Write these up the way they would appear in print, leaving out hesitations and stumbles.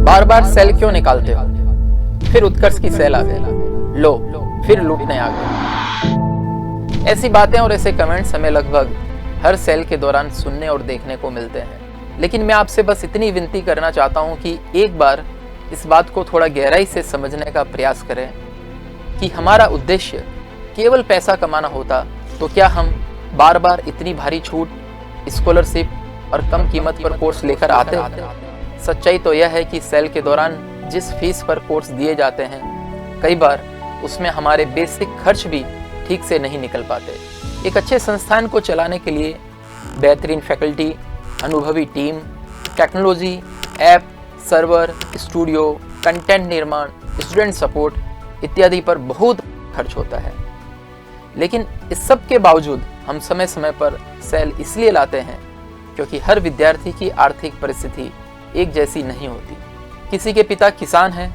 बार बार cell क्यों निकालते हो? फिर उत्कर्ष की सेल आ गई, लो फिर लूटने आ गए। ऐसी बातें और ऐसे कमेंट्स हमें लगभग हर सेल के दौरान सुनने और देखने को मिलते हैं। लेकिन मैं आपसे बस इतनी विनती करना चाहता हूं कि एक बार इस बात को थोड़ा गहराई से समझने का प्रयास करें कि हमारा उद्देश्य केवल पैसा कमाना होता तो क्या हम बार बार इतनी भारी छूट, स्कॉलरशिप और कम कीमत पर कोर्स लेकर आते? सच्चाई तो यह है कि सेल के दौरान जिस फीस पर कोर्स दिए जाते हैं, कई बार उसमें हमारे बेसिक खर्च भी ठीक से नहीं निकल पाते। एक अच्छे संस्थान को चलाने के लिए बेहतरीन फैकल्टी, अनुभवी team, technology, app, server, studio, content निर्माण, स्टूडेंट सपोर्ट इत्यादि पर बहुत खर्च होता है। लेकिन इस सब के बावजूद हम समय समय पर सेल इसलिए लाते हैं क्योंकि हर विद्यार्थी की आर्थिक परिस्थिति एक जैसी नहीं होती। किसी के पिता किसान हैं,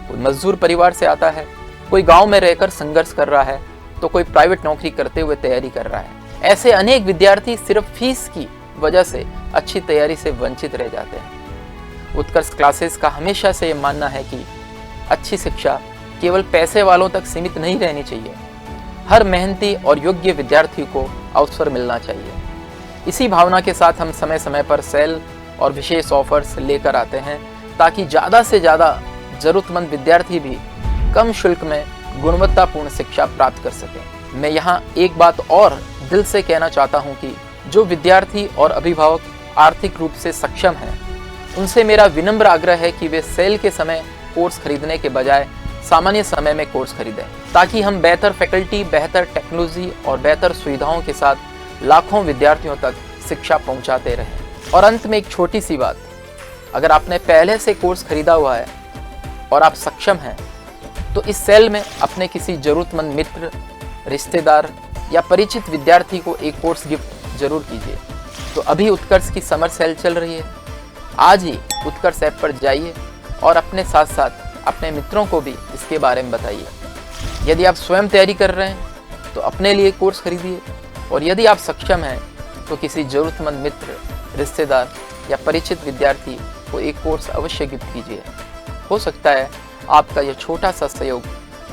कोई मजदूर परिवार से आता है, कोई गांव में रहकर संघर्ष कर रहा है, तो कोई प्राइवेट नौकरी करते हुए तैयारी कर रहा है। ऐसे अनेक विद्यार्थी सिर्फ फीस की वजह से अच्छी तैयारी से वंचित रह जाते हैं। उत्कर्ष क्लासेस का हमेशा से ये मानना है कि अच्छी शिक्षा केवल पैसे वालों तक सीमित नहीं रहनी चाहिए। हर मेहनती और योग्य विद्यार्थी को अवसर मिलना चाहिए। इसी भावना के साथ हम समय समय पर सेल और विशेष ऑफर्स लेकर आते हैं ताकि ज़्यादा से ज़्यादा ज़रूरतमंद विद्यार्थी भी कम शुल्क में गुणवत्तापूर्ण शिक्षा प्राप्त कर सकें। मैं यहाँ एक बात और दिल से कहना चाहता हूँ कि जो विद्यार्थी और अभिभावक आर्थिक रूप से सक्षम हैं, उनसे मेरा विनम्र आग्रह है कि वे सेल के समय कोर्स खरीदने के बजाय सामान्य समय में कोर्स खरीदें, ताकि हम बेहतर फैकल्टी, बेहतर टेक्नोलॉजी और बेहतर सुविधाओं के साथ लाखों विद्यार्थियों तक शिक्षा पहुंचाते रहें। और अंत में एक छोटी सी बात, अगर आपने पहले से कोर्स खरीदा हुआ है और आप सक्षम हैं, तो इस सेल में अपने किसी ज़रूरतमंद मित्र, रिश्तेदार या परिचित विद्यार्थी को एक कोर्स गिफ्ट जरूर कीजिए। तो अभी उत्कर्ष की समर सेल चल रही है, आज ही उत्कर्ष ऐप पर जाइए और अपने साथ साथ अपने मित्रों को भी इसके बारे में बताइए। यदि आप स्वयं तैयारी कर रहे हैं तो अपने लिए कोर्स खरीदिए, और यदि आप सक्षम हैं तो किसी ज़रूरतमंद मित्र, रिश्तेदार या परिचित विद्यार्थी को एक कोर्स अवश्य गिफ्ट कीजिए। हो सकता है आपका यह छोटा सा सहयोग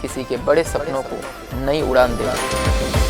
किसी के बड़े सपनों को नई उड़ान दे।